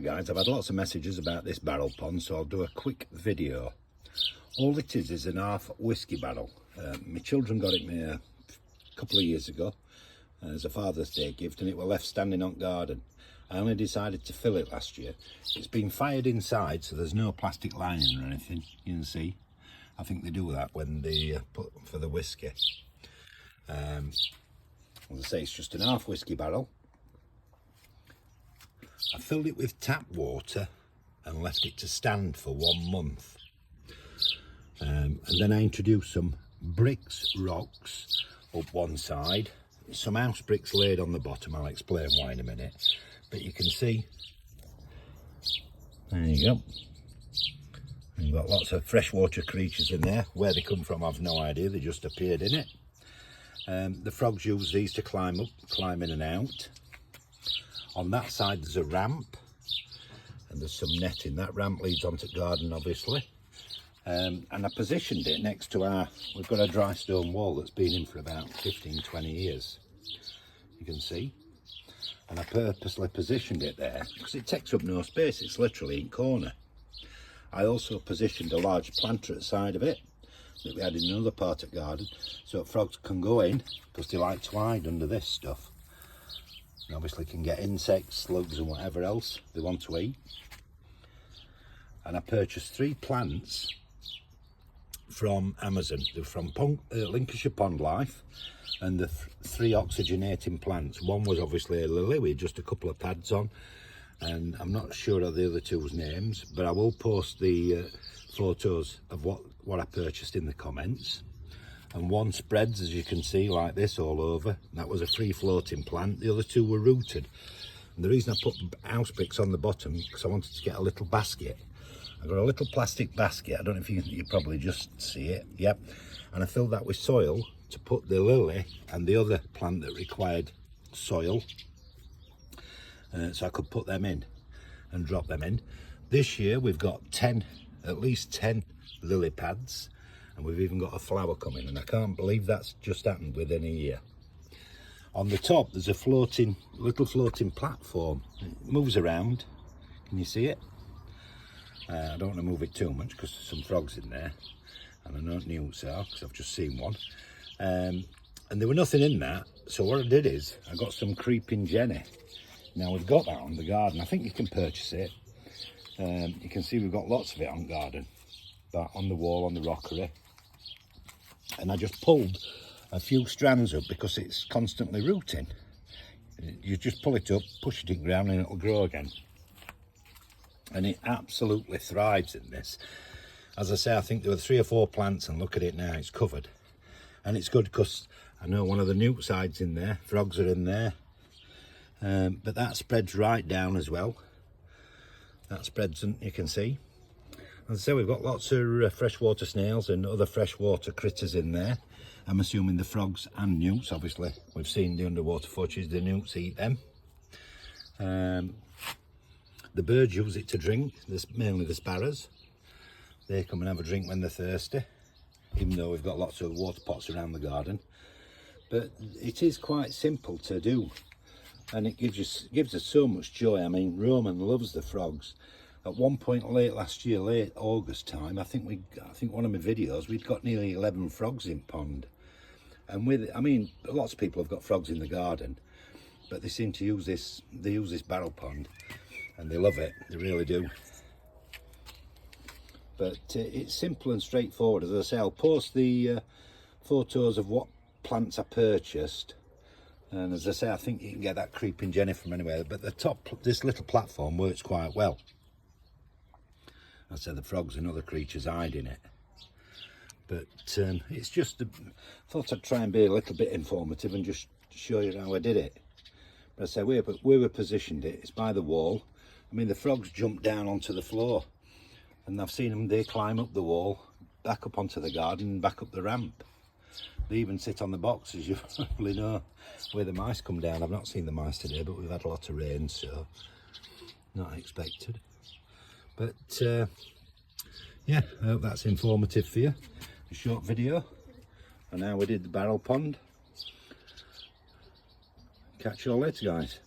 Guys, I've had lots of messages about this barrel pond, so I'll do a quick video. All it is an half whiskey barrel. My children got it me a couple of years ago as a Father's Day gift, and it was left standing on garden. I only decided to fill it last year. It's been fired inside, so there's no plastic lining or anything. You can see, I think they do that when they put for the whiskey. As I say, it's just an half whiskey barrel. I filled it with tap water and left it to stand for 1 month. And then I introduced some bricks, rocks up one side, some house bricks laid on the bottom. I'll explain why in a minute. But you can see, there you go. And you've got lots of freshwater creatures in there. Where they come from, I've no idea. They just appeared in it. The frogs use these to climb up, climb in and out. On that side there's a ramp, and there's some netting. That ramp leads onto the garden, obviously. And I positioned it next to we've got a dry stone wall that's been in for about 15-20 years. You can see. And I purposely positioned it there because it takes up no space. It's literally in corner. I also positioned a large planter at the side of it that we had in another part of the garden, so frogs can go in because they like to hide under this stuff. And obviously can get insects, slugs and whatever else they want to eat. And I purchased 3 plants from Amazon. They're from Lincolnshire Pond Life, and the 3 oxygenating plants. One was obviously a lily with just a couple of pads on, and I'm not sure of the other 2's names, but I will post the photos of what I purchased in the comments. And one spreads, as you can see, like this all over. That was a free floating plant. The other 2 were rooted. And the reason I put house bricks on the bottom, because I wanted to get a little basket. I got a little plastic basket. I don't know if you probably just see it. Yep. And I filled that with soil to put the lily and the other plant that required soil, so I could put them in and drop them in. This year we've got at least 10 lily pads. And we've even got a flower coming, and I can't believe that's just happened within a year. On the top there's a little floating platform. It moves around. Can you see it? I don't want to move it too much because there's some frogs in there, and I know newts are because I've just seen one. And there were nothing in that, so what I did is I got some creeping jenny. Now we've got that on the garden. I think you can purchase it. You can see we've got lots of it on garden, that on the wall, on the rockery. And I just pulled a few strands up because it's constantly rooting. You just pull it up, push it in ground, and it'll grow again. And it absolutely thrives in this. As I say, I think there were 3 or 4 plants, and look at it now, it's covered. And it's good because I know one of the newt sides in there, frogs are in there. But that spreads right down as well. That spreads, and you can see. As I say, we've got lots of freshwater snails and other freshwater critters in there. I'm assuming the frogs and newts, obviously. We've seen the underwater fudges, the newts eat them. The birds use it to drink, mainly the sparrows. They come and have a drink when they're thirsty, even though we've got lots of water pots around the garden. But it is quite simple to do, and it gives us so much joy. I mean, Roman loves the frogs. At one point late last year, late August time, I think one of my videos, we'd got nearly 11 frogs in pond. And lots of people have got frogs in the garden, but they seem to use this barrel pond, and they love it, they really do. But it's simple and straightforward. As I say, I'll post the photos of what plants I purchased. And as I say, I think you can get that creeping jenny from anywhere, but this little platform works quite well. I said the frogs and other creatures hide in it, but it's just thought I'd try and be a little bit informative and just show you how I did it. But I said where we positioned it, it's by the wall. I mean, the frogs jump down onto the floor, and I've seen them, they climb up the wall, back up onto the garden, back up the ramp. They even sit on the box, as you probably know, where the mice come down. I've not seen the mice today, but we've had a lot of rain, so not expected. But yeah, I hope that's informative for you. A short video on how we did the barrel pond. Catch you all later, guys.